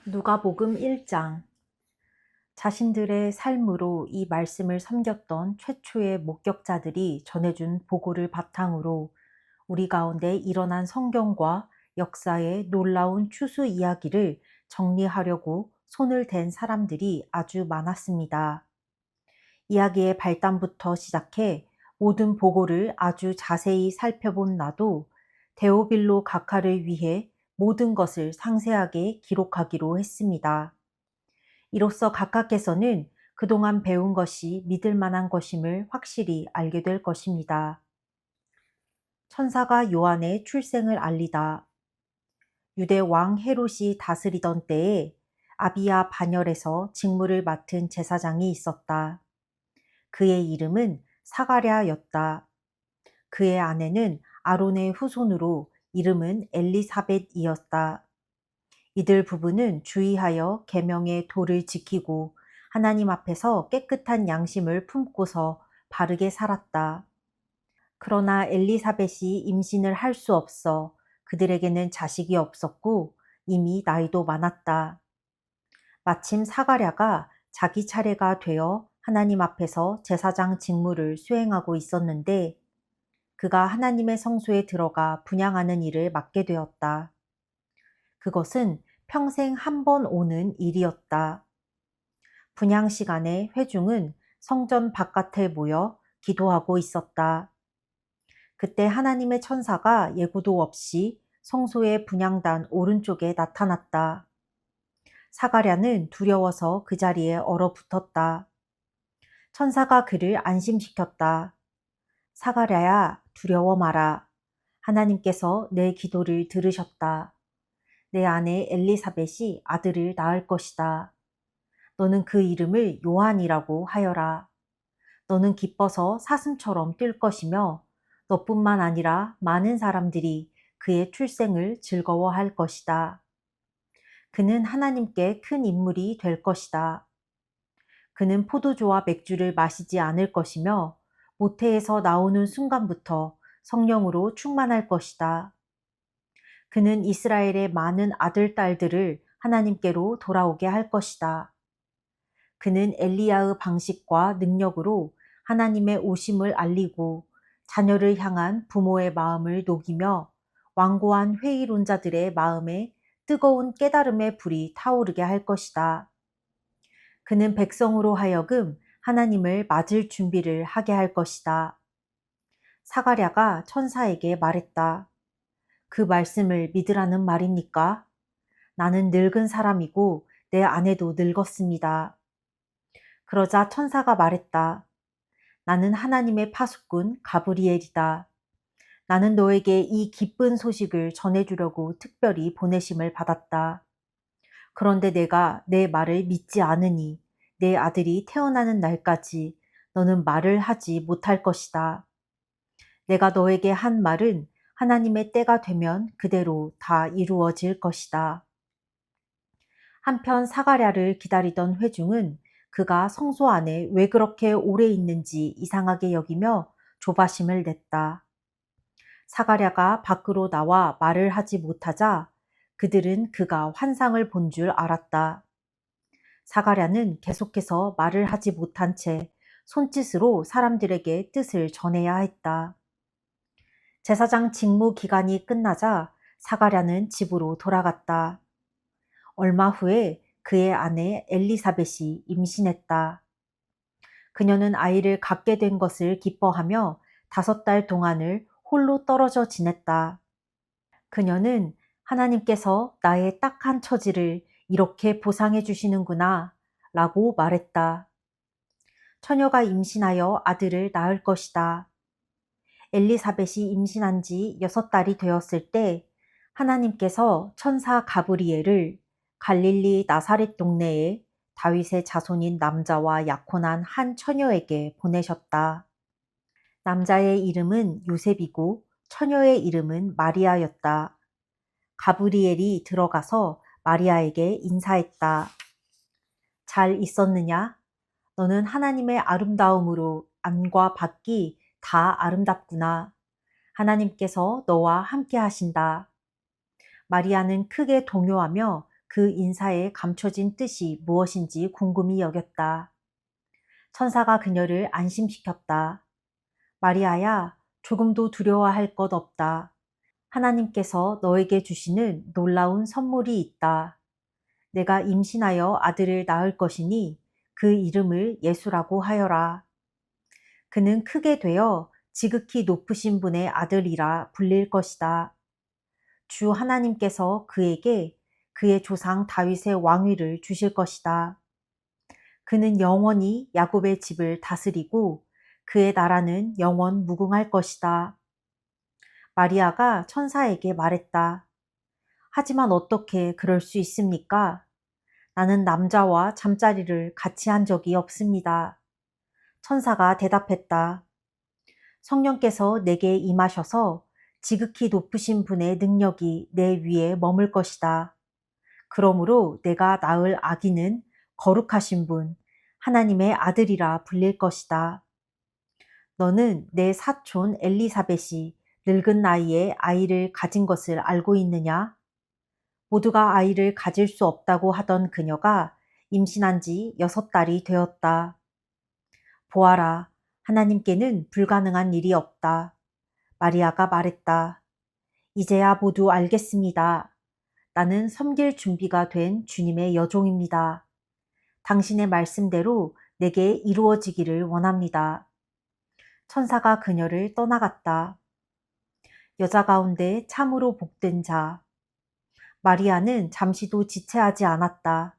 누가복음 1장. 자신들의 삶으로 이 말씀을 섬겼던 최초의 목격자들이 전해준 보고를 바탕으로 우리 가운데 일어난 성경과 역사의 놀라운 추수 이야기를 정리하려고 손을 댄 사람들이 아주 많았습니다. 이야기의 발단부터 시작해 모든 보고를 아주 자세히 살펴본 나도 데오빌로 각하를 위해 모든 것을 상세하게 기록하기로 했습니다. 이로써 각하께서는 그동안 배운 것이 믿을 만한 것임을 확실히 알게 될 것입니다. 천사가 요한의 출생을 알리다. 유대 왕 헤롯이 다스리던 때에 아비야 반열에서 직무를 맡은 제사장이 있었다. 그의 이름은 사가랴였다. 그의 아내는 아론의 후손으로 이름은 엘리사벳이었다. 이들 부부는 주의하여 계명의 도를 지키고 하나님 앞에서 깨끗한 양심을 품고서 바르게 살았다. 그러나 엘리사벳이 임신을 할 수 없어 그들에게는 자식이 없었고 이미 나이도 많았다. 마침 사가랴가 자기 차례가 되어 하나님 앞에서 제사장 직무를 수행하고 있었는데 그가 하나님의 성소에 들어가 분향하는 일을 맡게 되었다. 그것은 평생 한 번 오는 일이었다. 분향 시간에 회중은 성전 바깥에 모여 기도하고 있었다. 그때 하나님의 천사가 예고도 없이 성소의 분향단 오른쪽에 나타났다. 사가랴는 두려워서 그 자리에 얼어붙었다. 천사가 그를 안심시켰다. 사가랴야, 두려워 마라. 하나님께서 내 기도를 들으셨다. 내 아내 엘리사벳이 아들을 낳을 것이다. 너는 그 이름을 요한이라고 하여라. 너는 기뻐서 사슴처럼 뛸 것이며 너뿐만 아니라 많은 사람들이 그의 출생을 즐거워할 것이다. 그는 하나님께 큰 인물이 될 것이다. 그는 포도주와 맥주를 마시지 않을 것이며 모태에서 나오는 순간부터 성령으로 충만할 것이다. 그는 이스라엘의 많은 아들, 딸들을 하나님께로 돌아오게 할 것이다. 그는 엘리야의 방식과 능력으로 하나님의 오심을 알리고 자녀를 향한 부모의 마음을 녹이며 완고한 회의론자들의 마음에 뜨거운 깨달음의 불이 타오르게 할 것이다. 그는 백성으로 하여금 하나님을 맞을 준비를 하게 할 것이다. 사가랴가 천사에게 말했다. 그 말씀을 믿으라는 말입니까? 나는 늙은 사람이고 내 아내도 늙었습니다. 그러자 천사가 말했다. 나는 하나님의 파수꾼 가브리엘이다. 나는 너에게 이 기쁜 소식을 전해주려고 특별히 보내심을 받았다. 그런데 내가 내 말을 믿지 않으니 내 아들이 태어나는 날까지 너는 말을 하지 못할 것이다. 내가 너에게 한 말은 하나님의 때가 되면 그대로 다 이루어질 것이다. 한편 사가랴를 기다리던 회중은 그가 성소 안에 왜 그렇게 오래 있는지 이상하게 여기며 조바심을 냈다. 사가랴가 밖으로 나와 말을 하지 못하자 그들은 그가 환상을 본 줄 알았다. 사가랴는 계속해서 말을 하지 못한 채 손짓으로 사람들에게 뜻을 전해야 했다. 제사장 직무 기간이 끝나자 사가랴는 집으로 돌아갔다. 얼마 후에 그의 아내 엘리사벳이 임신했다. 그녀는 아이를 갖게 된 것을 기뻐하며 5달 동안을 홀로 떨어져 지냈다. 그녀는 하나님께서 나의 딱한 처지를 이렇게 보상해 주시는구나 라고 말했다. 처녀가 임신하여 아들을 낳을 것이다. 엘리사벳이 임신한 지 6달이 되었을 때 하나님께서 천사 가브리엘을 갈릴리 나사렛 동네에 다윗의 자손인 남자와 약혼한 한 처녀에게 보내셨다. 남자의 이름은 요셉이고 처녀의 이름은 마리아였다. 가브리엘이 들어가서 마리아에게 인사했다. 잘 있었느냐? 너는 하나님의 아름다움으로 안과 밖이 다 아름답구나. 하나님께서 너와 함께 하신다. 마리아는 크게 동요하며 그 인사에 감춰진 뜻이 무엇인지 궁금히 여겼다. 천사가 그녀를 안심시켰다. 마리아야, 조금도 두려워할 것 없다. 하나님께서 너에게 주시는 놀라운 선물이 있다. 내가 임신하여 아들을 낳을 것이니 그 이름을 예수라고 하여라. 그는 크게 되어 지극히 높으신 분의 아들이라 불릴 것이다. 주 하나님께서 그에게 그의 조상 다윗의 왕위를 주실 것이다. 그는 영원히 야곱의 집을 다스리고 그의 나라는 영원 무궁할 것이다. 마리아가 천사에게 말했다. 하지만 어떻게 그럴 수 있습니까? 나는 남자와 잠자리를 같이 한 적이 없습니다. 천사가 대답했다. 성령께서 내게 임하셔서 지극히 높으신 분의 능력이 내 위에 머물 것이다. 그러므로 내가 낳을 아기는 거룩하신 분, 하나님의 아들이라 불릴 것이다. 너는 내 사촌 엘리사벳이 늙은 나이에 아이를 가진 것을 알고 있느냐? 모두가 아이를 가질 수 없다고 하던 그녀가 임신한 지 6달이 되었다. 보아라, 하나님께는 불가능한 일이 없다. 마리아가 말했다. 이제야 모두 알겠습니다. 나는 섬길 준비가 된 주님의 여종입니다. 당신의 말씀대로 내게 이루어지기를 원합니다. 천사가 그녀를 떠나갔다. 여자 가운데 참으로 복된 자. 마리아는 잠시도 지체하지 않았다.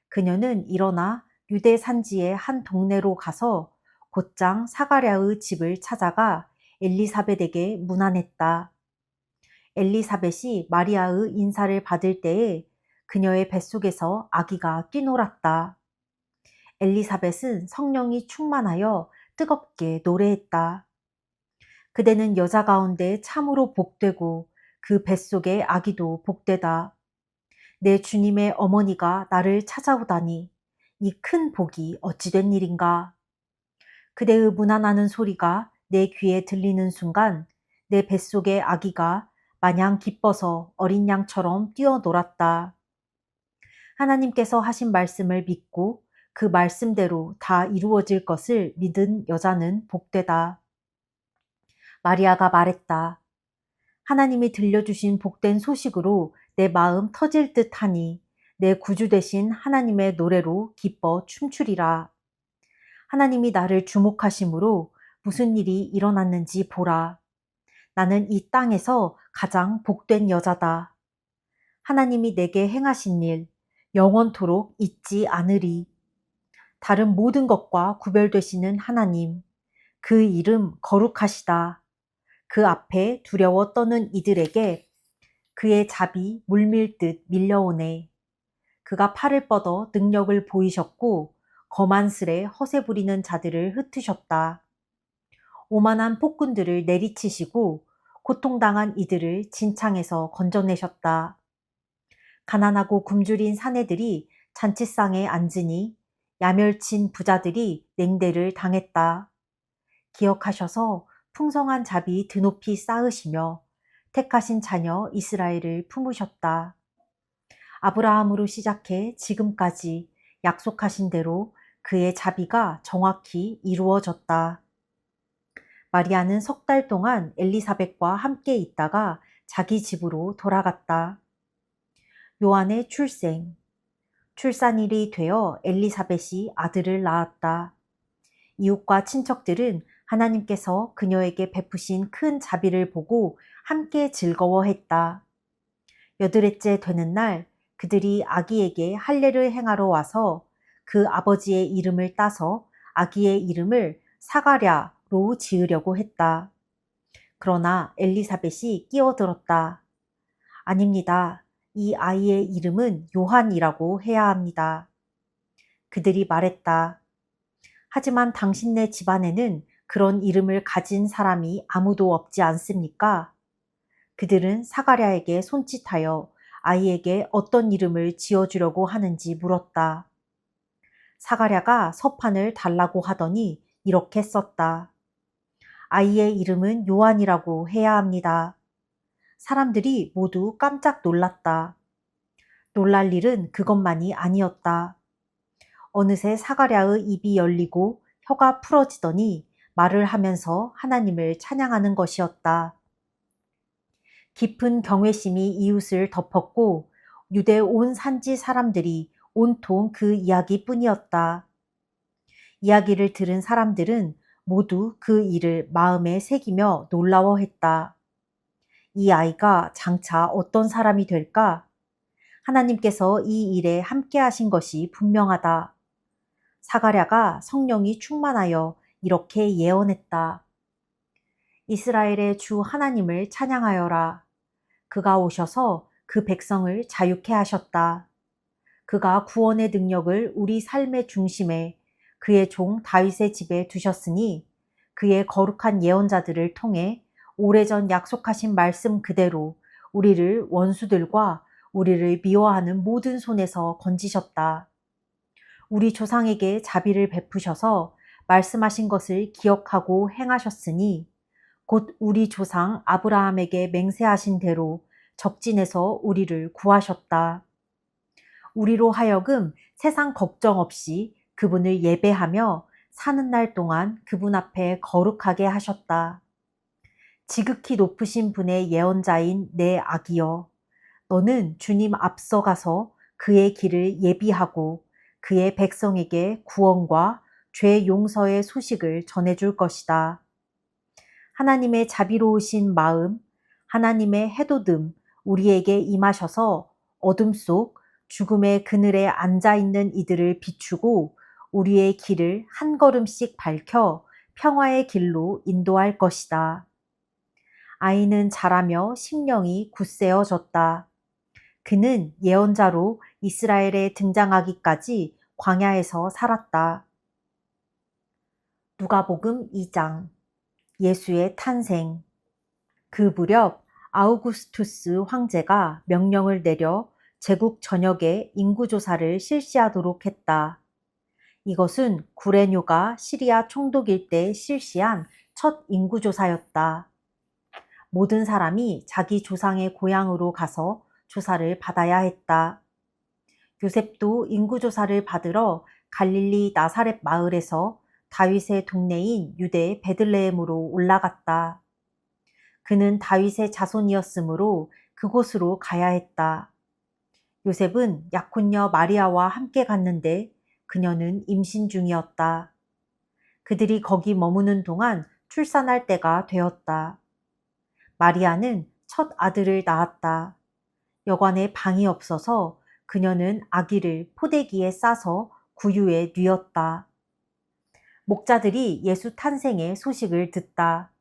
그녀는 일어나 유대 산지의 한 동네로 가서 곧장 사가랴의 집을 찾아가 엘리사벳에게 문안했다. 엘리사벳이 마리아의 인사를 받을 때에 그녀의 뱃속에서 아기가 뛰놀았다. 엘리사벳은 성령이 충만하여 뜨겁게 노래했다. 그대는 여자 가운데 참으로 복되고 그 뱃속의 아기도 복되다. 내 주님의 어머니가 나를 찾아오다니 이 큰 복이 어찌된 일인가. 그대의 문안하는 소리가 내 귀에 들리는 순간 내 뱃속의 아기가 마냥 기뻐서 어린 양처럼 뛰어놀았다. 하나님께서 하신 말씀을 믿고 그 말씀대로 다 이루어질 것을 믿은 여자는 복되다. 마리아가 말했다. 하나님이 들려주신 복된 소식으로 내 마음 터질 듯하니 내 구주 되신 하나님의 노래로 기뻐 춤추리라. 하나님이 나를 주목하심으로 무슨 일이 일어났는지 보라. 나는 이 땅에서 가장 복된 여자다. 하나님이 내게 행하신 일 영원토록 잊지 않으리. 다른 모든 것과 구별되시는 하나님, 그 이름 거룩하시다. 그 앞에 두려워 떠는 이들에게 그의 잡이 물밀듯 밀려오네. 그가 팔을 뻗어 능력을 보이셨고 거만스레 허세 부리는 자들을 흩으셨다. 오만한 폭군들을 내리치시고 고통당한 이들을 진창에서 건져내셨다. 가난하고 굶주린 사내들이 잔치상에 앉으니 야멸친 부자들이 냉대를 당했다. 기억하셔서 풍성한 잡이 드높이 쌓으시며 택하신 자녀 이스라엘을 품으셨다. 아브라함으로 시작해 지금까지 약속하신 대로 그의 자비가 정확히 이루어졌다. 마리아는 3달 동안 엘리사벳과 함께 있다가 자기 집으로 돌아갔다. 요한의 출생. 출산일이 되어 엘리사벳이 아들을 낳았다. 이웃과 친척들은 하나님께서 그녀에게 베푸신 큰 자비를 보고 함께 즐거워했다. 8일째 되는 날 그들이 아기에게 할례를 행하러 와서 그 아버지의 이름을 따서 아기의 이름을 사가랴로 지으려고 했다. 그러나 엘리사벳이 끼어들었다. 아닙니다. 이 아이의 이름은 요한이라고 해야 합니다. 그들이 말했다. 하지만 당신네 집안에는 그런 이름을 가진 사람이 아무도 없지 않습니까? 그들은 사가랴에게 손짓하여 아이에게 어떤 이름을 지어주려고 하는지 물었다. 사가랴가 서판을 달라고 하더니 이렇게 썼다. 아이의 이름은 요한이라고 해야 합니다. 사람들이 모두 깜짝 놀랐다. 놀랄 일은 그것만이 아니었다. 어느새 사가랴의 입이 열리고 혀가 풀어지더니 말을 하면서 하나님을 찬양하는 것이었다. 깊은 경외심이 이웃을 덮었고 유대 온 산지 사람들이 온통 그 이야기뿐이었다. 이야기를 들은 사람들은 모두 그 일을 마음에 새기며 놀라워했다. 이 아이가 장차 어떤 사람이 될까? 하나님께서 이 일에 함께 하신 것이 분명하다. 사가랴가 성령이 충만하여 이렇게 예언했다. 이스라엘의 주 하나님을 찬양하여라. 그가 오셔서 그 백성을 자유케 하셨다. 그가 구원의 능력을 우리 삶의 중심에 그의 종 다윗의 집에 두셨으니 그의 거룩한 예언자들을 통해 오래전 약속하신 말씀 그대로 우리를 원수들과 우리를 미워하는 모든 손에서 건지셨다. 우리 조상에게 자비를 베푸셔서 말씀하신 것을 기억하고 행하셨으니 곧 우리 조상 아브라함에게 맹세하신 대로 적진에서 우리를 구하셨다. 우리로 하여금 세상 걱정 없이 그분을 예배하며 사는 날 동안 그분 앞에 거룩하게 하셨다. 지극히 높으신 분의 예언자인 내 아기여, 너는 주님 앞서가서 그의 길을 예비하고 그의 백성에게 구원과 죄 용서의 소식을 전해줄 것이다. 하나님의 자비로우신 마음, 하나님의 해돋음 우리에게 임하셔서 어둠 속 죽음의 그늘에 앉아있는 이들을 비추고 우리의 길을 한 걸음씩 밝혀 평화의 길로 인도할 것이다. 아이는 자라며 심령이 굳세어졌다. 그는 예언자로 이스라엘에 등장하기까지 광야에서 살았다. 누가복음 2장 예수의 탄생. 그 무렵 아우구스투스 황제가 명령을 내려 제국 전역에 인구조사를 실시하도록 했다. 이것은 구레뇨가 시리아 총독일 때 실시한 첫 인구조사였다. 모든 사람이 자기 조상의 고향으로 가서 조사를 받아야 했다. 요셉도 인구조사를 받으러 갈릴리 나사렛 마을에서 다윗의 동네인 유대 베들레헴으로 올라갔다. 그는 다윗의 자손이었으므로 그곳으로 가야 했다. 요셉은 약혼녀 마리아와 함께 갔는데 그녀는 임신 중이었다. 그들이 거기 머무는 동안 출산할 때가 되었다. 마리아는 첫 아들을 낳았다. 여관에 방이 없어서 그녀는 아기를 포대기에 싸서 구유에 뉘었다. 목자들이 예수 탄생의 소식을 듣다.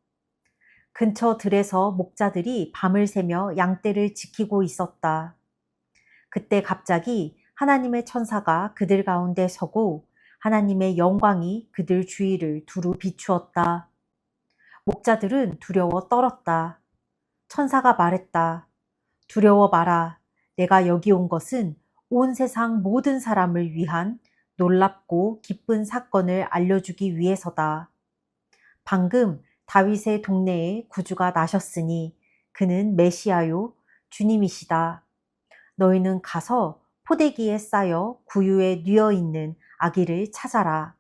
근처 들에서 목자들이 밤을 새며 양떼를 지키고 있었다. 그때 갑자기 하나님의 천사가 그들 가운데 서고 하나님의 영광이 그들 주위를 두루 비추었다. 목자들은 두려워 떨었다. 천사가 말했다. 두려워 마라. 내가 여기 온 것은 온 세상 모든 사람을 위한 놀랍고 기쁜 사건을 알려주기 위해서다. 방금 다윗의 동네에 구주가 나셨으니 그는 메시아요 주님이시다. 너희는 가서 포대기에 쌓여 구유에 뉘어 있는 아기를 찾아라.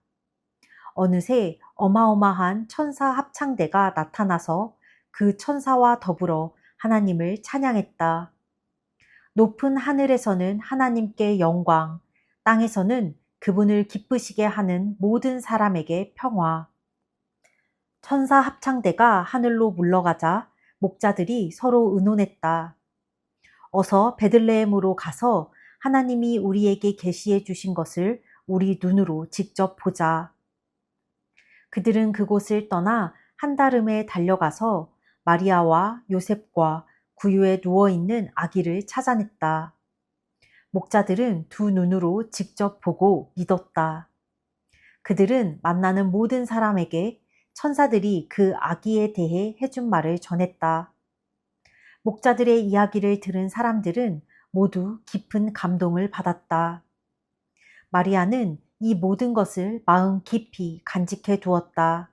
어느새 어마어마한 천사 합창대가 나타나서 그 천사와 더불어 하나님을 찬양했다. 높은 하늘에서는 하나님께 영광, 땅에서는 그분을 기쁘시게 하는 모든 사람에게 평화. 천사 합창대가 하늘로 물러가자 목자들이 서로 의논했다. 어서 베들레헴으로 가서 하나님이 우리에게 계시해 주신 것을 우리 눈으로 직접 보자. 그들은 그곳을 떠나 한달음에 달려가서 마리아와 요셉과 구유에 누워있는 아기를 찾아냈다. 목자들은 두 눈으로 직접 보고 믿었다. 그들은 만나는 모든 사람에게 천사들이 그 아기에 대해 해준 말을 전했다. 목자들의 이야기를 들은 사람들은 모두 깊은 감동을 받았다. 마리아는 이 모든 것을 마음 깊이 간직해 두었다.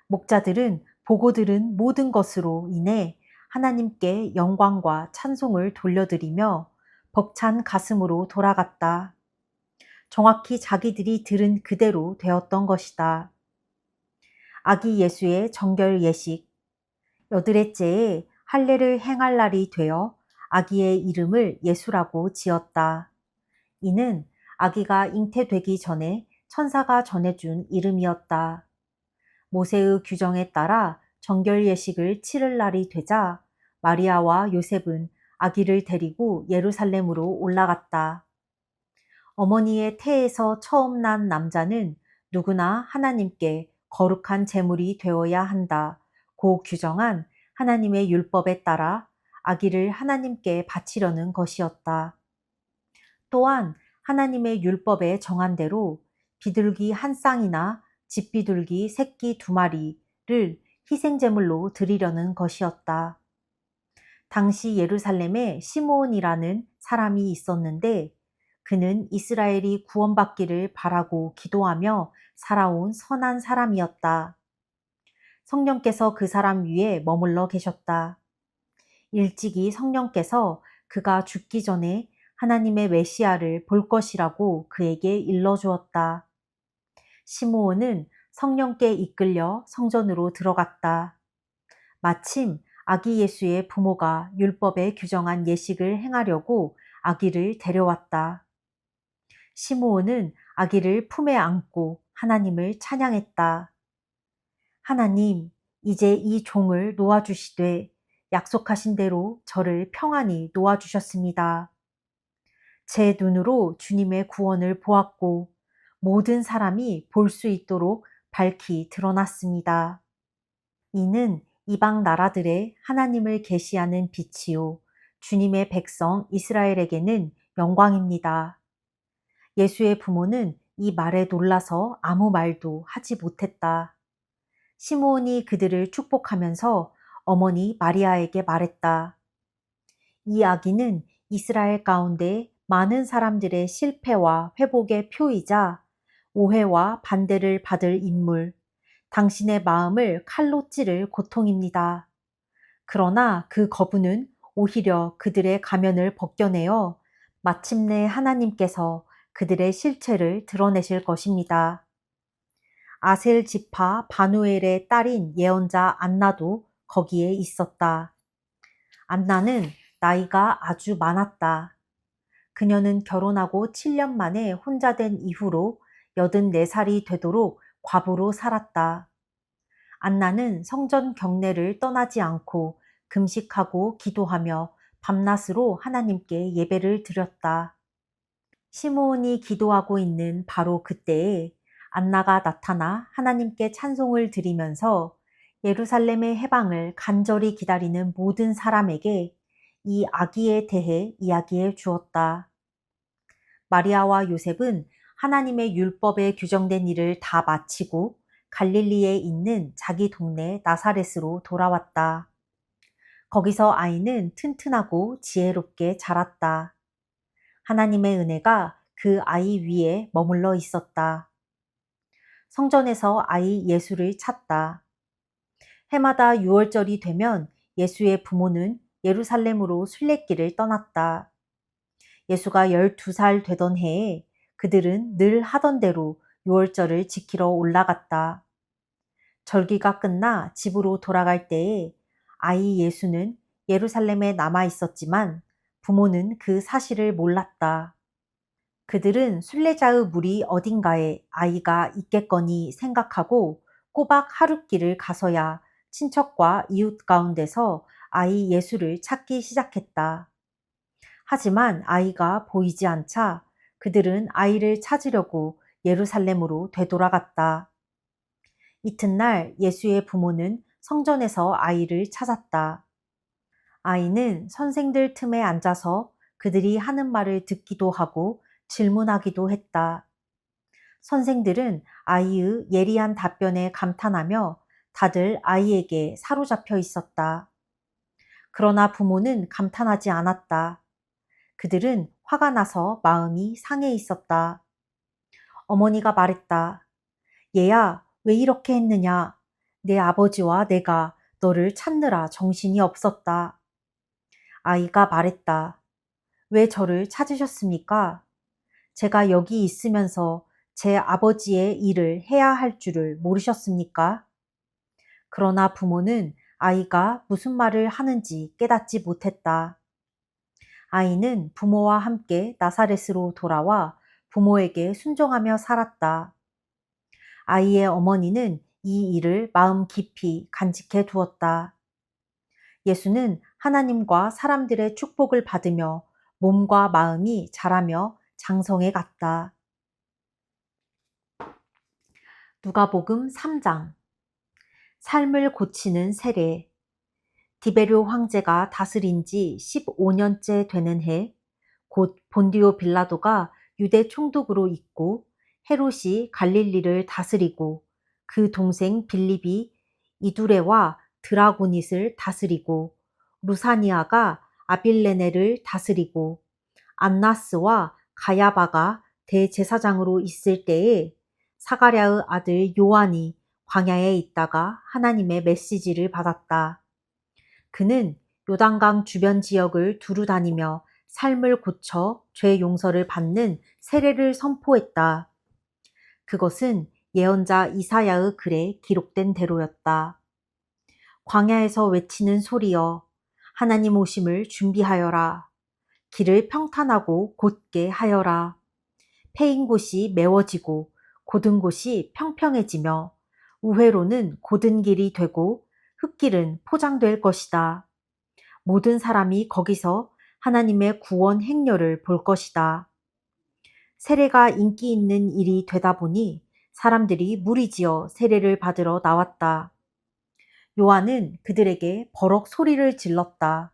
목자들은 보고 들은 모든 것으로 인해 하나님께 영광과 찬송을 돌려드리며 벅찬 가슴으로 돌아갔다. 정확히 자기들이 들은 그대로 되었던 것이다. 아기 예수의 정결 예식. 여드레째에 할례를 행할 날이 되어 아기의 이름을 예수라고 지었다. 이는 아기가 잉태되기 전에 천사가 전해준 이름이었다. 모세의 규정에 따라 정결 예식을 치를 날이 되자 마리아와 요셉은 아기를 데리고 예루살렘으로 올라갔다. 어머니의 태에서 처음 난 남자는 누구나 하나님께 거룩한 제물이 되어야 한다. 고 규정한 하나님의 율법에 따라 아기를 하나님께 바치려는 것이었다. 또한 하나님의 율법에 정한 대로 비둘기 한 쌍이나 집비둘기 새끼 2마리를 희생제물로 드리려는 것이었다. 당시 예루살렘에 시므온이라는 사람이 있었는데 그는 이스라엘이 구원받기를 바라고 기도하며 살아온 선한 사람이었다. 성령께서 그 사람 위에 머물러 계셨다. 일찍이 성령께서 그가 죽기 전에 하나님의 메시아를 볼 것이라고 그에게 일러주었다. 시므온은 성령께 이끌려 성전으로 들어갔다. 마침 아기 예수의 부모가 율법에 규정한 예식을 행하려고 아기를 데려왔다. 시므온은 아기를 품에 안고 하나님을 찬양했다. 하나님, 이제 이 종을 놓아주시되 약속하신 대로 저를 평안히 놓아주셨습니다. 제 눈으로 주님의 구원을 보았고 모든 사람이 볼 수 있도록 밝히 드러났습니다. 이는 이방 나라들의 하나님을 계시하는 빛이요 주님의 백성 이스라엘에게는 영광입니다. 예수의 부모는 이 말에 놀라서 아무 말도 하지 못했다. 시므온이 그들을 축복하면서 어머니 마리아에게 말했다. 이 아기는 이스라엘 가운데 많은 사람들의 실패와 회복의 표이자 오해와 반대를 받을 인물, 당신의 마음을 칼로 찌를 고통입니다. 그러나 그 거부는 오히려 그들의 가면을 벗겨내어 마침내 하나님께서 그들의 실체를 드러내실 것입니다. 아셀 지파 바누엘의 딸인 예언자 안나도 거기에 있었다. 안나는 나이가 아주 많았다. 그녀는 결혼하고 7년 만에 혼자 된 이후로 84살이 되도록 과부로 살았다. 안나는 성전 경내를 떠나지 않고 금식하고 기도하며 밤낮으로 하나님께 예배를 드렸다. 시므온이 기도하고 있는 바로 그때에 안나가 나타나 하나님께 찬송을 드리면서 예루살렘의 해방을 간절히 기다리는 모든 사람에게 이 아기에 대해 이야기해 주었다. 마리아와 요셉은 하나님의 율법에 규정된 일을 다 마치고 갈릴리에 있는 자기 동네 나사렛으로 돌아왔다. 거기서 아이는 튼튼하고 지혜롭게 자랐다. 하나님의 은혜가 그 아이 위에 머물러 있었다. 성전에서 아이 예수를 찾다. 해마다 6월절이 되면 예수의 부모는 예루살렘으로 순례길을 떠났다. 예수가 12살 되던 해에 그들은 늘 하던 대로 6월절을 지키러 올라갔다. 절기가 끝나 집으로 돌아갈 때에 아이 예수는 예루살렘에 남아 있었지만 부모는 그 사실을 몰랐다. 그들은 순례자의 무리 어딘가에 아이가 있겠거니 생각하고 꼬박 하룻길을 가서야 친척과 이웃 가운데서 아이 예수를 찾기 시작했다. 하지만 아이가 보이지 않자 그들은 아이를 찾으려고 예루살렘으로 되돌아갔다. 이튿날 예수의 부모는 성전에서 아이를 찾았다. 아이는 선생들 틈에 앉아서 그들이 하는 말을 듣기도 하고 질문하기도 했다. 선생들은 아이의 예리한 답변에 감탄하며 다들 아이에게 사로잡혀 있었다. 그러나 부모는 감탄하지 않았다. 그들은 화가 나서 마음이 상해 있었다. 어머니가 말했다. 얘야, 왜 이렇게 했느냐? 내 아버지와 내가 너를 찾느라 정신이 없었다. 아이가 말했다. 왜 저를 찾으셨습니까? 제가 여기 있으면서 제 아버지의 일을 해야 할 줄을 모르셨습니까? 그러나 부모는 아이가 무슨 말을 하는지 깨닫지 못했다. 아이는 부모와 함께 나사렛으로 돌아와 부모에게 순종하며 살았다. 아이의 어머니는 이 일을 마음 깊이 간직해 두었다. 예수는 하나님과 사람들의 축복을 받으며 몸과 마음이 자라며 장성해 갔다. 누가복음 3장. 삶을 고치는 세례. 디베료 황제가 다스린 지 15년째 되는 해, 곧 본디오 빌라도가 유대 총독으로 있고 헤롯이 갈릴리를 다스리고 그 동생 빌립이 이두레와 드라고닛을 다스리고 루사니아가 아빌레네를 다스리고 안나스와 가야바가 대제사장으로 있을 때에 사가랴의 아들 요한이 광야에 있다가 하나님의 메시지를 받았다. 그는 요단강 주변 지역을 두루 다니며 삶을 고쳐 죄 용서를 받는 세례를 선포했다. 그것은 예언자 이사야의 글에 기록된 대로였다. 광야에서 외치는 소리여, 하나님 오심을 준비하여라. 길을 평탄하고 곧게 하여라. 패인 곳이 메워지고 곧은 곳이 평평해지며 우회로는 곧은 길이 되고 흙길은 포장될 것이다. 모든 사람이 거기서 하나님의 구원 행렬을 볼 것이다. 세례가 인기 있는 일이 되다 보니 사람들이 무리지어 세례를 받으러 나왔다. 요한은 그들에게 버럭 소리를 질렀다.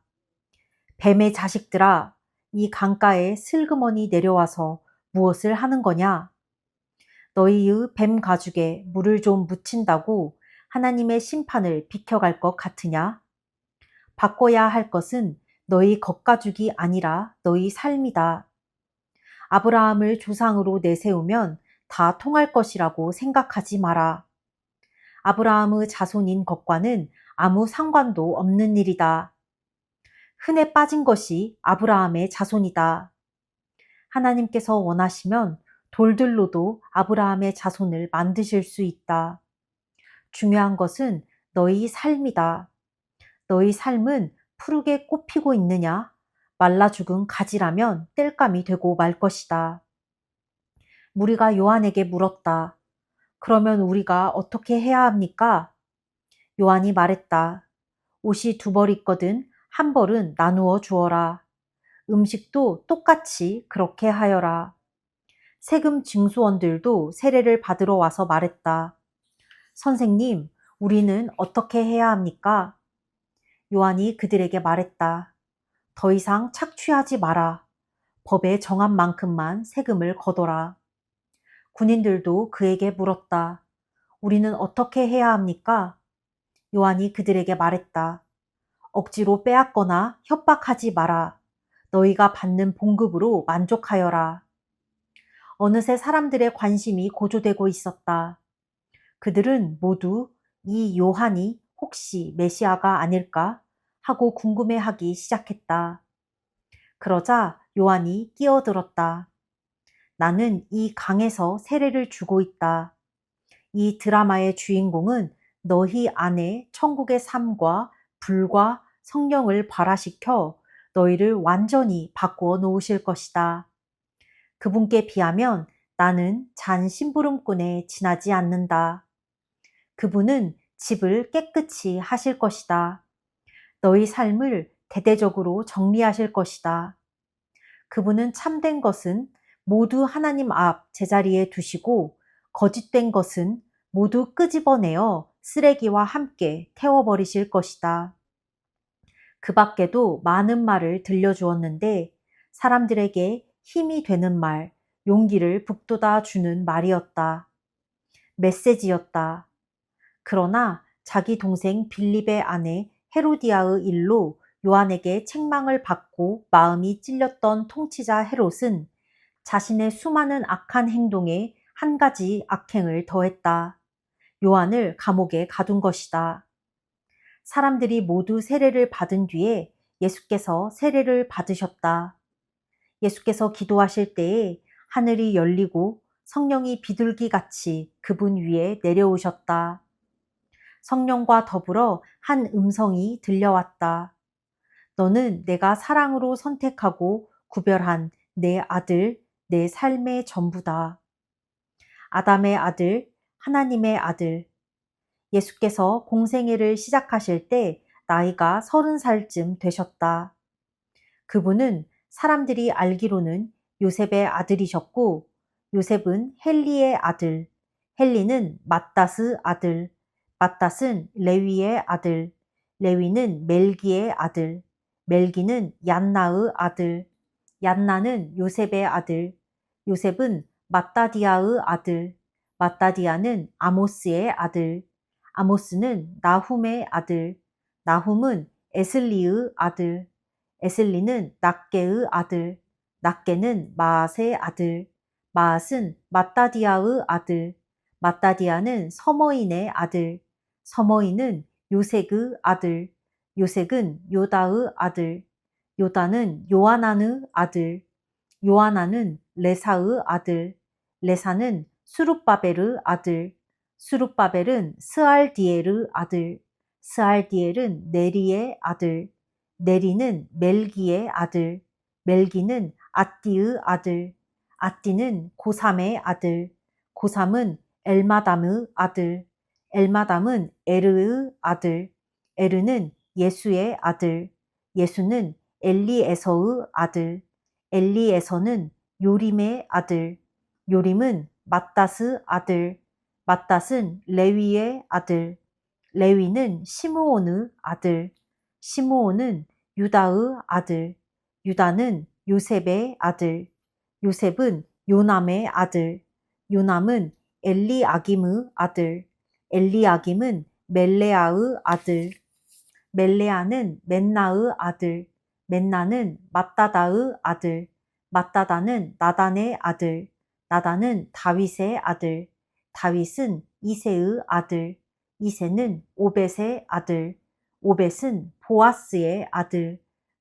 뱀의 자식들아, 이 강가에 슬그머니 내려와서 무엇을 하는 거냐? 너희의 뱀 가죽에 물을 좀 묻힌다고 하나님의 심판을 비켜갈 것 같으냐? 바꿔야 할 것은 너희 겉가죽이 아니라 너희 삶이다. 아브라함을 조상으로 내세우면 다 통할 것이라고 생각하지 마라. 아브라함의 자손인 것과는 아무 상관도 없는 일이다. 흔해 빠진 것이 아브라함의 자손이다. 하나님께서 원하시면 돌들로도 아브라함의 자손을 만드실 수 있다. 중요한 것은 너희 삶이다. 너희 삶은 푸르게 꽃피고 있느냐? 말라 죽은 가지라면 땔감이 되고 말 것이다. 무리가 요한에게 물었다. 그러면 우리가 어떻게 해야 합니까? 요한이 말했다. 옷이 두 벌 있거든 한 벌은 나누어 주어라. 음식도 똑같이 그렇게 하여라. 세금 징수원들도 세례를 받으러 와서 말했다. 선생님, 우리는 어떻게 해야 합니까? 요한이 그들에게 말했다. 더 이상 착취하지 마라. 법에 정한 만큼만 세금을 거둬라. 군인들도 그에게 물었다. 우리는 어떻게 해야 합니까? 요한이 그들에게 말했다. 억지로 빼앗거나 협박하지 마라. 너희가 받는 봉급으로 만족하여라. 어느새 사람들의 관심이 고조되고 있었다. 그들은 모두 이 요한이 혹시 메시아가 아닐까 하고 궁금해하기 시작했다. 그러자 요한이 끼어들었다. 나는 이 강에서 세례를 주고 있다. 이 드라마의 주인공은 너희 안에 천국의 삶과 불과 성령을 발화시켜 너희를 완전히 바꾸어 놓으실 것이다. 그분께 비하면 나는 잔 심부름꾼에 지나지 않는다. 그분은 집을 깨끗이 하실 것이다. 너희 삶을 대대적으로 정리하실 것이다. 그분은 참된 것은 모두 하나님 앞 제자리에 두시고 거짓된 것은 모두 끄집어내어 쓰레기와 함께 태워버리실 것이다. 그 밖에도 많은 말을 들려주었는데 사람들에게 힘이 되는 말, 용기를 북돋아 주는 말이었다. 메시지였다. 그러나 자기 동생 빌립의 아내 헤로디아의 일로 요한에게 책망을 받고 마음이 찔렸던 통치자 헤롯은 자신의 수많은 악한 행동에 한 가지 악행을 더했다. 요한을 감옥에 가둔 것이다. 사람들이 모두 세례를 받은 뒤에 예수께서 세례를 받으셨다. 예수께서 기도하실 때에 하늘이 열리고 성령이 비둘기같이 그분 위에 내려오셨다. 성령과 더불어 한 음성이 들려왔다. 너는 내가 사랑으로 선택하고 구별한 내 아들, 내 삶의 전부다. 아담의 아들, 하나님의 아들. 예수께서 공생애를 시작하실 때 나이가 30살쯤 되셨다. 그분은 사람들이 알기로는 요셉의 아들이셨고, 요셉은 헬리의 아들, 헬리는 맏닷의 아들, 맏닷은 레위의 아들, 레위는 멜기의 아들, 멜기는 얀나의 아들, 얀나는 요셉의 아들, 요셉은 맏다디아의 아들, 맏다디아는 아모스의 아들, 아모스는 나훔의 아들, 나훔은 에슬리의 아들, 에슬리는 낫게의 아들, 낫게는 마앗의 아들, 마앗은 맏다디아의 아들, 맏다디아는 서머인의 아들, 서머인은 요색의 아들, 요색은 요다의 아들, 요다는 요하난의 아들, 요하난은 레사의 아들, 레사는 수룹바벨의 아들, 수룹바벨은 스알디엘의 아들, 스알디엘은 네리의 아들, 네리는 멜기의 아들, 멜기는 앗디의 아들, 앗디는 고삼의 아들, 고삼은 엘마담의 아들, 엘마담은 에르의 아들, 에르는 예수의 아들, 예수는 엘리에서의 아들, 엘리에서는 요림의 아들, 요림은 맏닷의 아들, 맏닷은 레위의 아들, 레위는 시므온의 아들, 시므온은 유다의 아들, 유다는 요셉의 아들, 요셉은 요남의 아들, 요남은 엘리아김의 아들, 엘리아김은 멜레아의 아들, 멜레아는 맨나의 아들, 맨나는 맏다다의 아들, 맏다다는 나단의 아들, 나단은 다윗의 아들, 다윗은 이새의 아들, 이새는 오벳의 아들, 오벳은 보아스의 아들,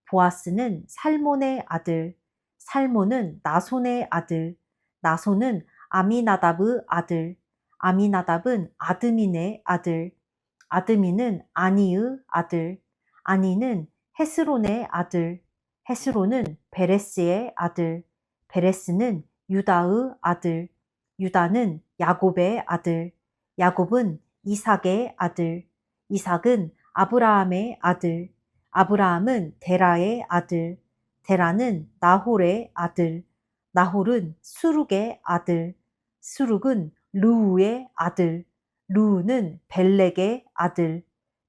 보아스는 살몬의 아들, 살몬은 나손의 아들, 나손은 아미나답의 아들, 아미나답은 아드민의 아들, 아드민은 아니의 아들, 아니는 헤스론의 아들, 헤스론은 베레스의 아들, 베레스는 유다의 아들, 유다는 야곱의 아들, 야곱은 이삭의 아들, 이삭은 아브라함의 아들, 아브라함은 데라의 아들, 데라는 나홀의 아들, 나홀은 수룩의 아들, 수룩은 르우의 아들, 르우는 벨렉의 아들,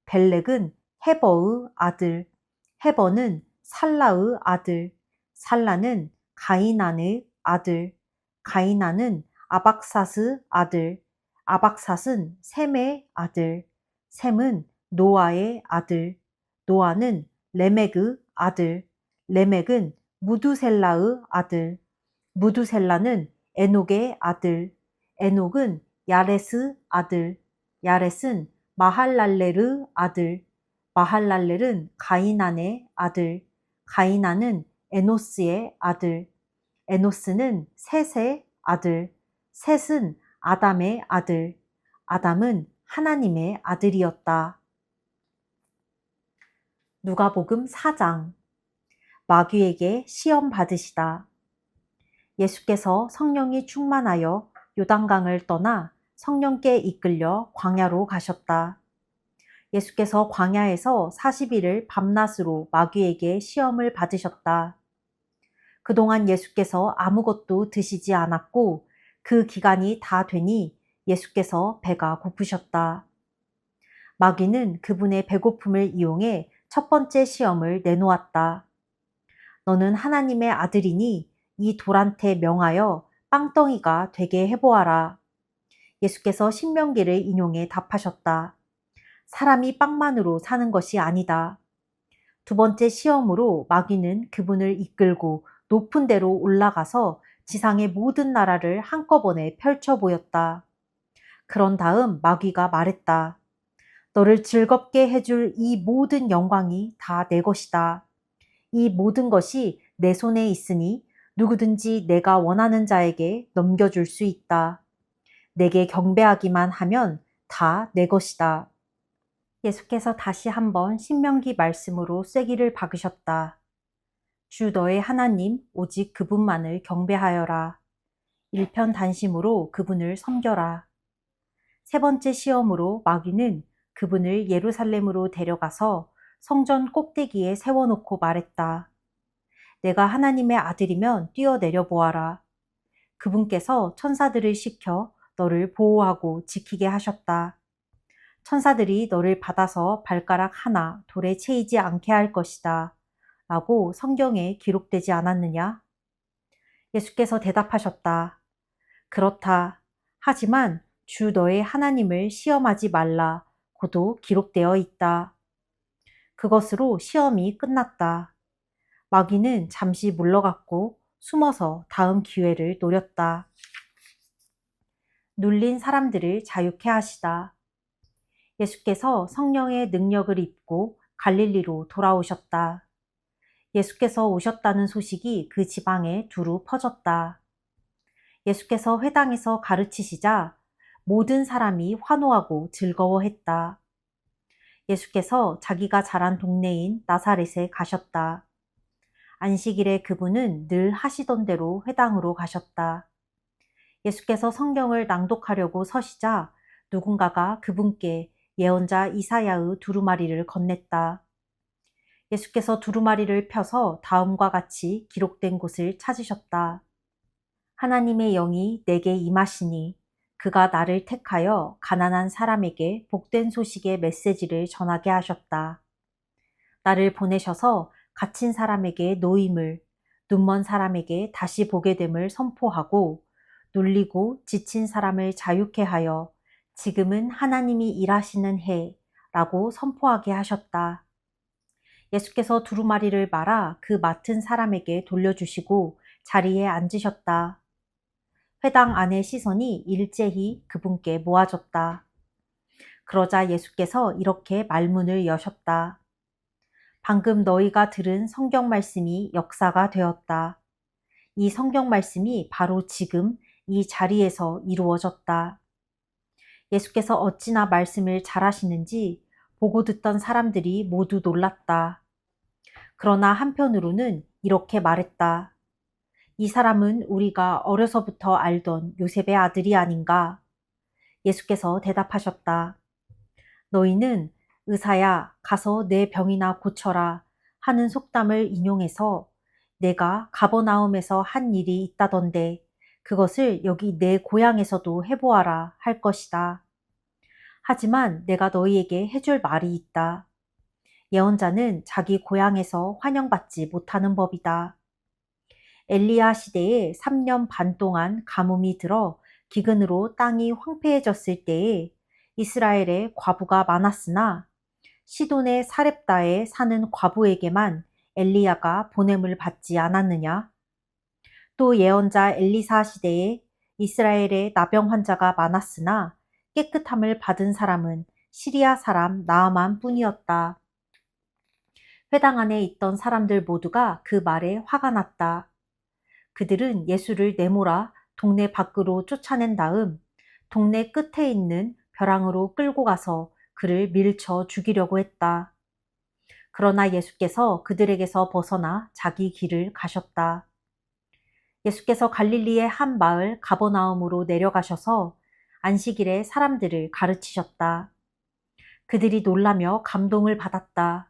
벨렉은 헤버의 아들, 헤버는 살라의 아들, 살라는 가이난의 아들, 가이난은 아박삿의 아들, 아박삿은 셈의 아들, 셈은 노아의 아들, 노아는 레멕의 아들, 레멕은 무두셀라의 아들, 무두셀라는 에녹의 아들, 에녹은 야렛의 아들, 야렛은 마할랄렐의 아들, 마할랄렐은 가이난의 아들, 가이난은 에노스의 아들, 에노스는 셋의 아들, 셋은 아담의 아들, 아담은 하나님의 아들이었다. 누가복음 4장. 마귀에게 시험 받으시다. 예수께서 성령이 충만하여 요단강을 떠나 성령께 이끌려 광야로 가셨다. 예수께서 광야에서 40일을 밤낮으로 마귀에게 시험을 받으셨다. 그동안 예수께서 아무것도 드시지 않았고 그 기간이 다 되니 예수께서 배가 고프셨다. 마귀는 그분의 배고픔을 이용해 첫 번째 시험을 내놓았다. 너는 하나님의 아들이니 이 돌한테 명하여 빵덩이가 되게 해보아라. 예수께서 신명기를 인용해 답하셨다. 사람이 빵만으로 사는 것이 아니다. 두 번째 시험으로 마귀는 그분을 이끌고 높은 데로 올라가서 지상의 모든 나라를 한꺼번에 펼쳐 보였다. 그런 다음 마귀가 말했다. 너를 즐겁게 해줄 이 모든 영광이 다 내 것이다. 이 모든 것이 내 손에 있으니 누구든지 내가 원하는 자에게 넘겨줄 수 있다. 내게 경배하기만 하면 다 내 것이다. 예수께서 다시 한번 신명기 말씀으로 쐐기를 박으셨다. 주 너의 하나님 오직 그분만을 경배하여라. 일편단심으로 그분을 섬겨라. 세 번째 시험으로 마귀는 그분을 예루살렘으로 데려가서 성전 꼭대기에 세워놓고 말했다. 내가 하나님의 아들이면 뛰어내려 보아라. 그분께서 천사들을 시켜 너를 보호하고 지키게 하셨다. 천사들이 너를 받아서 발가락 하나 돌에 채이지 않게 할 것이다. 라고 성경에 기록되지 않았느냐? 예수께서 대답하셨다. 그렇다. 하지만 주 너의 하나님을 시험하지 말라. 고도 기록되어 있다. 그것으로 시험이 끝났다. 마귀는 잠시 물러갔고 숨어서 다음 기회를 노렸다. 눌린 사람들을 자유케 하시다. 예수께서 성령의 능력을 입고 갈릴리로 돌아오셨다. 예수께서 오셨다는 소식이 그 지방에 두루 퍼졌다. 예수께서 회당에서 가르치시자 모든 사람이 환호하고 즐거워했다. 예수께서 자기가 자란 동네인 나사렛에 가셨다. 안식일에 그분은 늘 하시던 대로 회당으로 가셨다. 예수께서 성경을 낭독하려고 서시자 누군가가 그분께 예언자 이사야의 두루마리를 건넸다. 예수께서 두루마리를 펴서 다음과 같이 기록된 곳을 찾으셨다. 하나님의 영이 내게 임하시니 그가 나를 택하여 가난한 사람에게 복된 소식의 메시지를 전하게 하셨다. 나를 보내셔서 갇힌 사람에게 노임을, 눈먼 사람에게 다시 보게 됨을 선포하고 눌리고 지친 사람을 자유케 하여 지금은 하나님이 일하시는 해라고 선포하게 하셨다. 예수께서 두루마리를 말아 그 맡은 사람에게 돌려주시고 자리에 앉으셨다. 회당 안의 시선이 일제히 그분께 모아졌다. 그러자 예수께서 이렇게 말문을 여셨다. 방금 너희가 들은 성경 말씀이 역사가 되었다. 이 성경 말씀이 바로 지금 이 자리에서 이루어졌다. 예수께서 어찌나 말씀을 잘하시는지 보고 듣던 사람들이 모두 놀랐다. 그러나 한편으로는 이렇게 말했다. 이 사람은 우리가 어려서부터 알던 요셉의 아들이 아닌가? 예수께서 대답하셨다. 너희는 의사야 가서 내 병이나 고쳐라 하는 속담을 인용해서 내가 가버나움에서 한 일이 있다던데 그것을 여기 내 고향에서도 해보아라 할 것이다. 하지만 내가 너희에게 해줄 말이 있다. 예언자는 자기 고향에서 환영받지 못하는 법이다. 엘리야 시대에 3년 반 동안 가뭄이 들어 기근으로 땅이 황폐해졌을 때에 이스라엘에 과부가 많았으나 시돈의 사렙다에 사는 과부에게만 엘리야가 보냄을 받지 않았느냐? 또 예언자 엘리사 시대에 이스라엘에 나병 환자가 많았으나 깨끗함을 받은 사람은 시리아 사람 나아만 뿐이었다. 회당 안에 있던 사람들 모두가 그 말에 화가 났다. 그들은 예수를 내몰아 동네 밖으로 쫓아낸 다음 동네 끝에 있는 벼랑으로 끌고 가서 그를 밀쳐 죽이려고 했다. 그러나 예수께서 그들에게서 벗어나 자기 길을 가셨다. 예수께서 갈릴리의 한 마을 가버나움으로 내려가셔서 안식일에 사람들을 가르치셨다. 그들이 놀라며 감동을 받았다.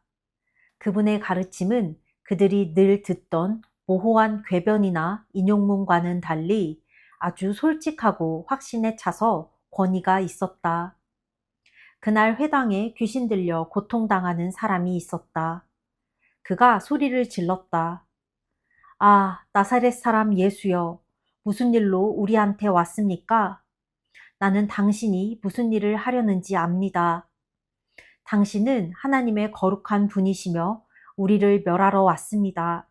그분의 가르침은 그들이 늘 듣던 모호한 궤변이나 인용문과는 달리 아주 솔직하고 확신에 차서 권위가 있었다. 그날 회당에 귀신 들려 고통당하는 사람이 있었다. 그가 소리를 질렀다. 아, 나사렛 사람 예수여, 무슨 일로 우리한테 왔습니까? 나는 당신이 무슨 일을 하려는지 압니다. 당신은 하나님의 거룩한 분이시며 우리를 멸하러 왔습니다.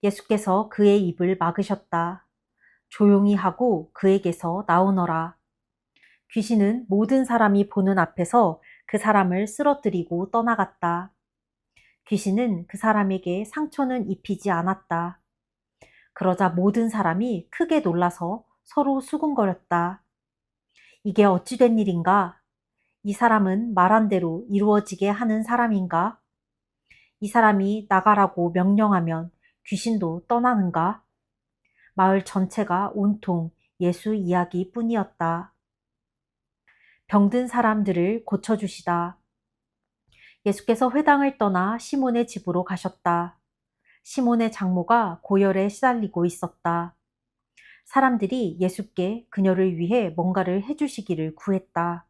예수께서 그의 입을 막으셨다. 조용히 하고 그에게서 나오너라. 귀신은 모든 사람이 보는 앞에서 그 사람을 쓰러뜨리고 떠나갔다. 귀신은 그 사람에게 상처는 입히지 않았다. 그러자 모든 사람이 크게 놀라서 서로 수군거렸다. 이게 어찌 된 일인가? 이 사람은 말한 대로 이루어지게 하는 사람인가? 이 사람이 나가라고 명령하면 귀신도 떠나는가? 마을 전체가 온통 예수 이야기 뿐이었다. 병든 사람들을 고쳐주시다. 예수께서 회당을 떠나 시몬의 집으로 가셨다. 시몬의 장모가 고열에 시달리고 있었다. 사람들이 예수께 그녀를 위해 뭔가를 해주시기를 구했다.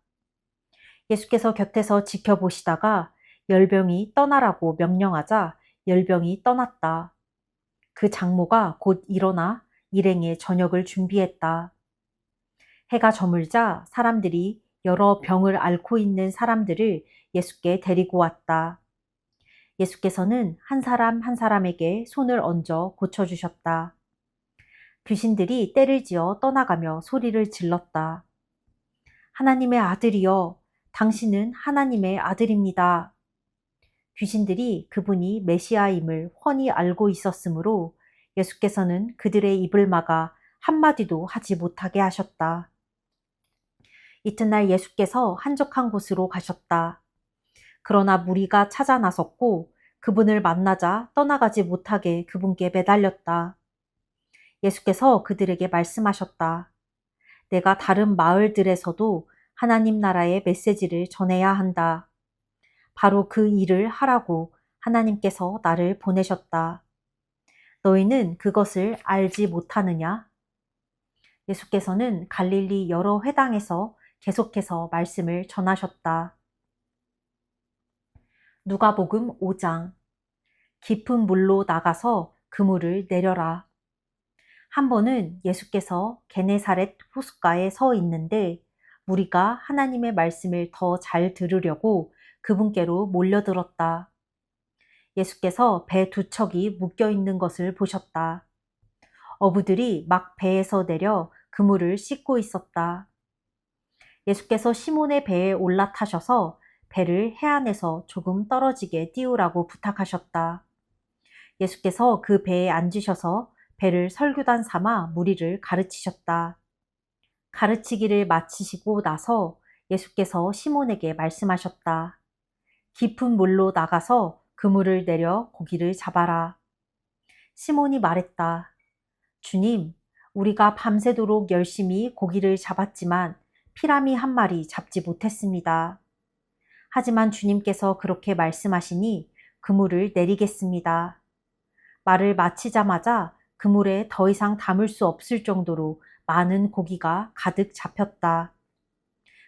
예수께서 곁에서 지켜보시다가 열병이 떠나라고 명령하자 열병이 떠났다. 그 장모가 곧 일어나 일행의 저녁을 준비했다. 해가 저물자 사람들이 여러 병을 앓고 있는 사람들을 예수께 데리고 왔다. 예수께서는 한 사람 한 사람에게 손을 얹어 고쳐주셨다. 귀신들이 떼를 지어 떠나가며 소리를 질렀다. 하나님의 아들이여, 당신은 하나님의 아들입니다. 귀신들이 그분이 메시아임을 훤히 알고 있었으므로 예수께서는 그들의 입을 막아 한마디도 하지 못하게 하셨다. 이튿날 예수께서 한적한 곳으로 가셨다. 그러나 무리가 찾아 나섰고 그분을 만나자 떠나가지 못하게 그분께 매달렸다. 예수께서 그들에게 말씀하셨다. 내가 다른 마을들에서도 하나님 나라의 메시지를 전해야 한다. 바로 그 일을 하라고 하나님께서 나를 보내셨다. 너희는 그것을 알지 못하느냐? 예수께서는 갈릴리 여러 회당에서 계속해서 말씀을 전하셨다. 누가복음 5장. 깊은 물로 나가서 그물을 내려라. 한 번은 예수께서 게네사렛 호숫가에 서 있는데 무리가 하나님의 말씀을 더 잘 들으려고 그분께로 몰려들었다. 예수께서 배 두 척이 묶여 있는 것을 보셨다. 어부들이 막 배에서 내려 그물을 씻고 있었다. 예수께서 시몬의 배에 올라타셔서 배를 해안에서 조금 떨어지게 띄우라고 부탁하셨다. 예수께서 그 배에 앉으셔서 배를 설교단 삼아 무리를 가르치셨다. 가르치기를 마치시고 나서 예수께서 시몬에게 말씀하셨다. 깊은 물로 나가서 그물을 내려 고기를 잡아라. 시몬이 말했다. 주님, 우리가 밤새도록 열심히 고기를 잡았지만 피라미 한 마리 잡지 못했습니다. 하지만 주님께서 그렇게 말씀하시니 그물을 내리겠습니다. 말을 마치자마자 그물에 더 이상 담을 수 없을 정도로 많은 고기가 가득 잡혔다.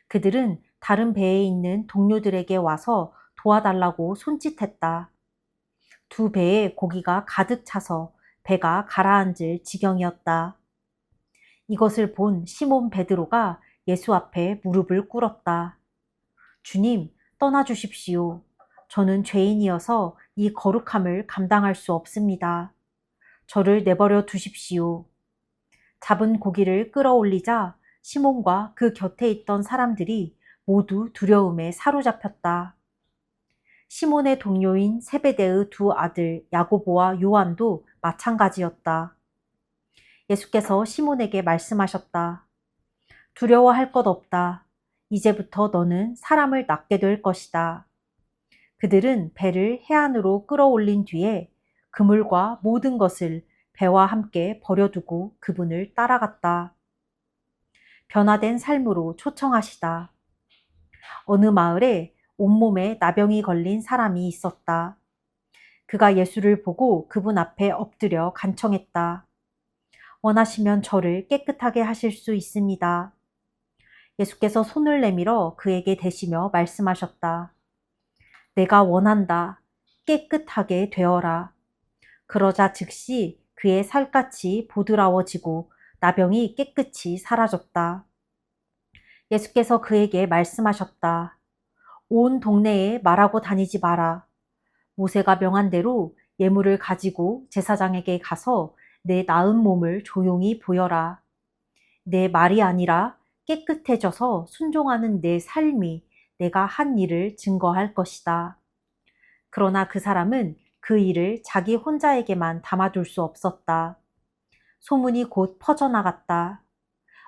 그들은 다른 배에 있는 동료들에게 와서 도와달라고 손짓했다. 두 배에 고기가 가득 차서 배가 가라앉을 지경이었다. 이것을 본 시몬 베드로가 예수 앞에 무릎을 꿇었다. 주님, 떠나주십시오. 저는 죄인이어서 이 거룩함을 감당할 수 없습니다. 저를 내버려 두십시오. 잡은 고기를 끌어올리자 시몬과 그 곁에 있던 사람들이 모두 두려움에 사로잡혔다. 시몬의 동료인 세베대의 두 아들 야고보와 요한도 마찬가지였다. 예수께서 시몬에게 말씀하셨다. 두려워할 것 없다. 이제부터 너는 사람을 낚게 될 것이다. 그들은 배를 해안으로 끌어올린 뒤에 그물과 모든 것을 배와 함께 버려두고 그분을 따라갔다. 변화된 삶으로 초청하시다. 어느 마을에 온몸에 나병이 걸린 사람이 있었다. 그가 예수를 보고 그분 앞에 엎드려 간청했다. 원하시면 저를 깨끗하게 하실 수 있습니다. 예수께서 손을 내밀어 그에게 대시며 말씀하셨다. 내가 원한다. 깨끗하게 되어라. 그러자 즉시 그의 살갗이 보드라워지고 나병이 깨끗이 사라졌다. 예수께서 그에게 말씀하셨다. 온 동네에 말하고 다니지 마라. 모세가 명한 대로 예물을 가지고 제사장에게 가서 내 나은 몸을 조용히 보여라. 내 말이 아니라 깨끗해져서 순종하는 내 삶이 내가 한 일을 증거할 것이다. 그러나 그 사람은 그 일을 자기 혼자에게만 담아둘 수 없었다. 소문이 곧 퍼져나갔다.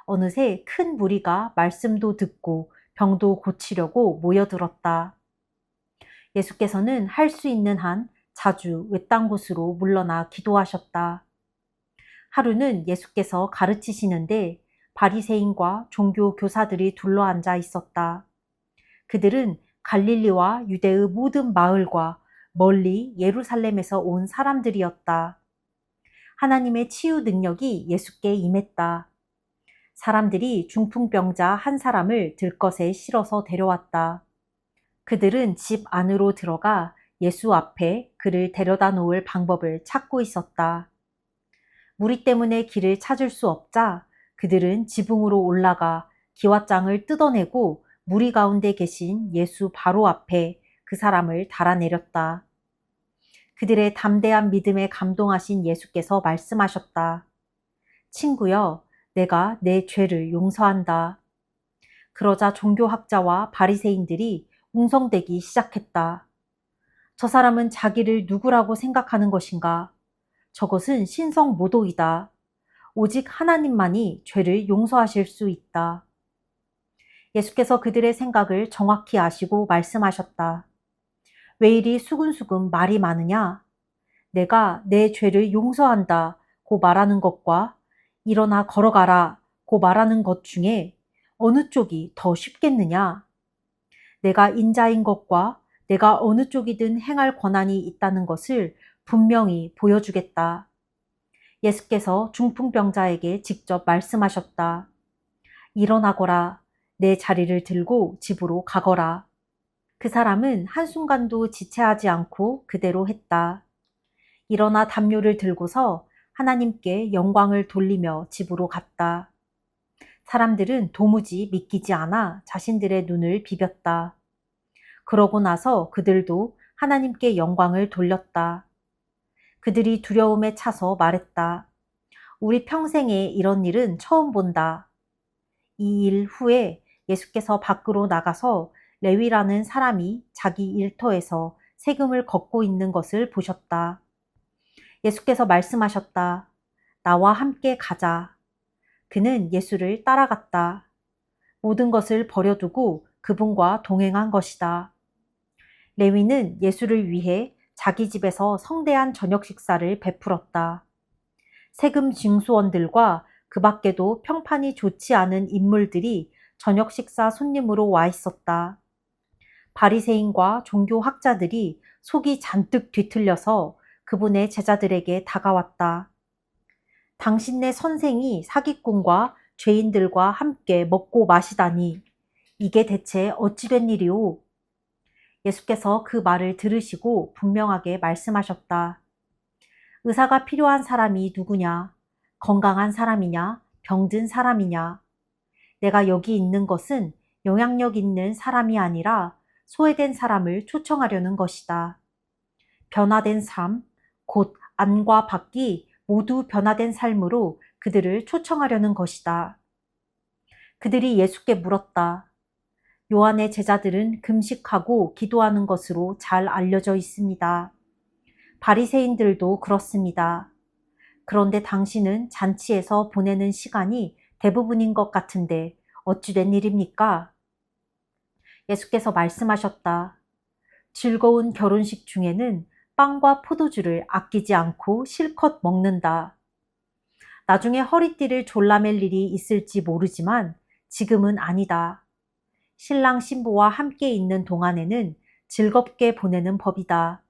어느새 큰 무리가 말씀도 듣고 병도 고치려고 모여들었다. 예수께서는 할 수 있는 한 자주 외딴 곳으로 물러나 기도하셨다. 하루는 예수께서 가르치시는데 바리새인과 종교 교사들이 둘러앉아 있었다. 그들은 갈릴리와 유대의 모든 마을과 멀리 예루살렘에서 온 사람들이었다. 하나님의 치유 능력이 예수께 임했다. 사람들이 중풍병자 한 사람을 들것에 실어서 데려왔다. 그들은 집 안으로 들어가 예수 앞에 그를 데려다 놓을 방법을 찾고 있었다. 무리 때문에 길을 찾을 수 없자 그들은 지붕으로 올라가 기왓장을 뜯어내고 무리 가운데 계신 예수 바로 앞에 그 사람을 달아내렸다. 그들의 담대한 믿음에 감동하신 예수께서 말씀하셨다. 친구여, 내가 내 죄를 용서한다. 그러자 종교학자와 바리새인들이 웅성대기 시작했다. 저 사람은 자기를 누구라고 생각하는 것인가? 저것은 신성모독이다. 오직 하나님만이 죄를 용서하실 수 있다. 예수께서 그들의 생각을 정확히 아시고 말씀하셨다. 왜 이리 수근수근 말이 많으냐? 내가 내 죄를 용서한다 고 말하는 것과 일어나 걸어가라 고 말하는 것 중에 어느 쪽이 더 쉽겠느냐? 내가 인자인 것과 내가 어느 쪽이든 행할 권한이 있다는 것을 분명히 보여주겠다. 예수께서 중풍병자에게 직접 말씀하셨다. 일어나거라. 내 자리를 들고 집으로 가거라. 그 사람은 한순간도 지체하지 않고 그대로 했다. 일어나 담요를 들고서 하나님께 영광을 돌리며 집으로 갔다. 사람들은 도무지 믿기지 않아 자신들의 눈을 비볐다. 그러고 나서 그들도 하나님께 영광을 돌렸다. 그들이 두려움에 차서 말했다. 우리 평생에 이런 일은 처음 본다. 이 일 후에 예수께서 밖으로 나가서 레위라는 사람이 자기 일터에서 세금을 걷고 있는 것을 보셨다. 예수께서 말씀하셨다. 나와 함께 가자. 그는 예수를 따라갔다. 모든 것을 버려두고 그분과 동행한 것이다. 레위는 예수를 위해 자기 집에서 성대한 저녁 식사를 베풀었다. 세금 징수원들과 그 밖에도 평판이 좋지 않은 인물들이 저녁 식사 손님으로 와 있었다. 바리새인과 종교학자들이 속이 잔뜩 뒤틀려서 그분의 제자들에게 다가왔다. 당신네 선생이 사기꾼과 죄인들과 함께 먹고 마시다니 이게 대체 어찌 된 일이오? 예수께서 그 말을 들으시고 분명하게 말씀하셨다. 의사가 필요한 사람이 누구냐? 건강한 사람이냐? 병든 사람이냐? 내가 여기 있는 것은 영향력 있는 사람이 아니라 소외된 사람을 초청하려는 것이다. 변화된 삶, 곧 안과 밖이 모두 변화된 삶으로 그들을 초청하려는 것이다. 그들이 예수께 물었다. 요한의 제자들은 금식하고 기도하는 것으로 잘 알려져 있습니다. 바리새인들도 그렇습니다. 그런데 당신은 잔치에서 보내는 시간이 대부분인 것 같은데 어찌 된 일입니까? 예수께서 말씀하셨다. 즐거운 결혼식 중에는 빵과 포도주를 아끼지 않고 실컷 먹는다. 나중에 허리띠를 졸라맬 일이 있을지 모르지만 지금은 아니다. 신랑 신부와 함께 있는 동안에는 즐겁게 보내는 법이다.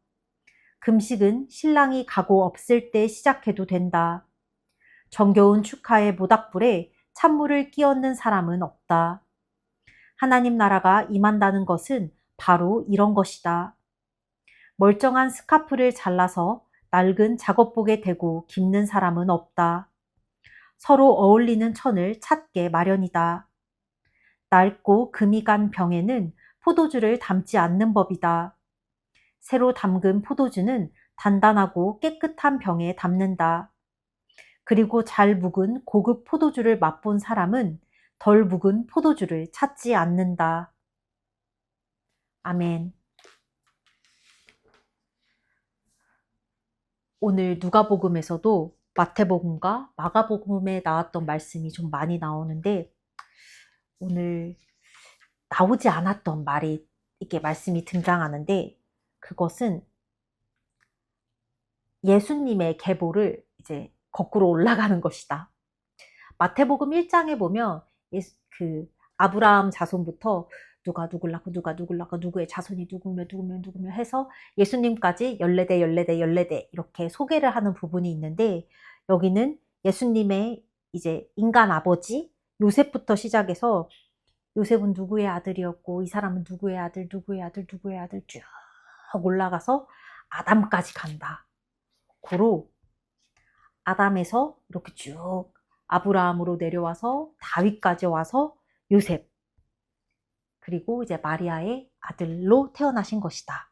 금식은 신랑이 가고 없을 때 시작해도 된다. 정겨운 축하의 모닥불에 찬물을 끼얹는 사람은 없다. 하나님 나라가 임한다는 것은 바로 이런 것이다. 멀쩡한 스카프를 잘라서 낡은 작업복에 대고 깁는 사람은 없다. 서로 어울리는 천을 찾게 마련이다. 낡고 금이 간 병에는 포도주를 담지 않는 법이다. 새로 담근 포도주는 단단하고 깨끗한 병에 담는다. 그리고 잘 묵은 고급 포도주를 맛본 사람은 덜 묵은 포도주를 찾지 않는다. 아멘. 오늘 누가복음에서도 마태복음과 마가복음에 나왔던 말씀이 좀 많이 나오는데 오늘 나오지 않았던 말이 이게 말씀이 등장하는데 그것은 예수님의 계보를 이제 거꾸로 올라가는 것이다. 마태복음 1장에 보면 그 아브라함 자손부터 누가 누굴 낳고 누가 누굴 낳고 누구의 자손이 누구며 해서 예수님까지 14대 14대 14대 이렇게 소개를 하는 부분이 있는데 여기는 예수님의 이제 인간 아버지 요셉부터 시작해서 요셉은 누구의 아들이었고 이 사람은 누구의 아들 누구의 아들 누구의 아들 쭉 올라가서 아담까지 간다. 고로 아담에서 이렇게 쭉 아브라함으로 내려와서 다윗까지 와서 요셉 그리고 이제 마리아의 아들로 태어나신 것이다.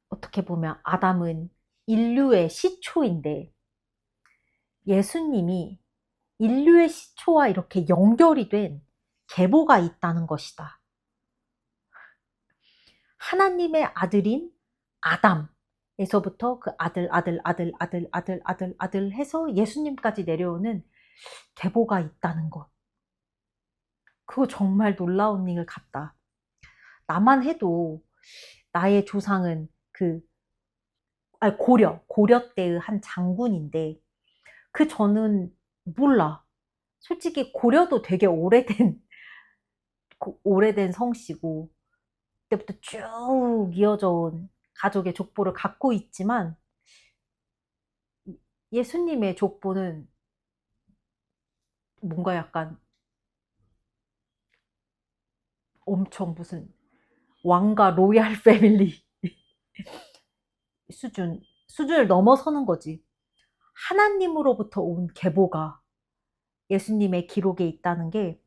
어떻게 보면 아담은 인류의 시초인데 예수님이 인류의 시초와 이렇게 연결이 된 계보가 있다는 것이다. 하나님의 아들인 아담에서부터 그 아들 해서 예수님까지 내려오는 계보가 있다는 것. 그거 정말 놀라운 일 같다. 나만 해도 나의 조상은 고려 때의 한 장군인데 그 저는 몰라. 솔직히 고려도 되게 오래된 성씨고 그때부터 쭉 이어져 온 가족의 족보를 갖고 있지만 예수님의 족보는 뭔가 약간 엄청 무슨 왕가 로얄 패밀리 수준을 넘어서는 거지. 하나님으로부터 온 계보가 예수님의 기록에 있다는 게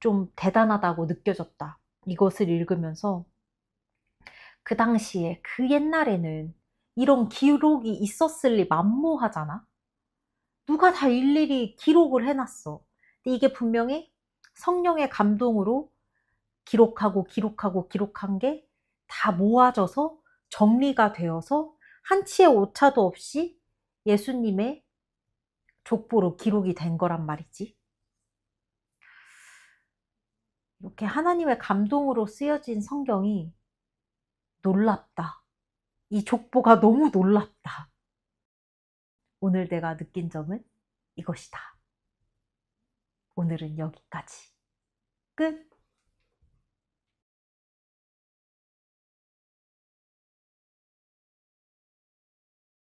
좀 대단하다고 느껴졌다. 이것을 읽으면서 그 당시에 그 옛날에는 이런 기록이 있었을 리 만무하잖아. 누가 다 일일이 기록을 해놨어. 근데 이게 분명히 성령의 감동으로 기록한 게 다 모아져서 정리가 되어서 한치의 오차도 없이 예수님의 족보로 기록이 된 거란 말이지. 이렇게 하나님의 감동으로 쓰여진 성경이 놀랍다. 이 족보가 너무 놀랍다. 오늘 내가 느낀 점은 이것이다. 오늘은 여기까지. 끝.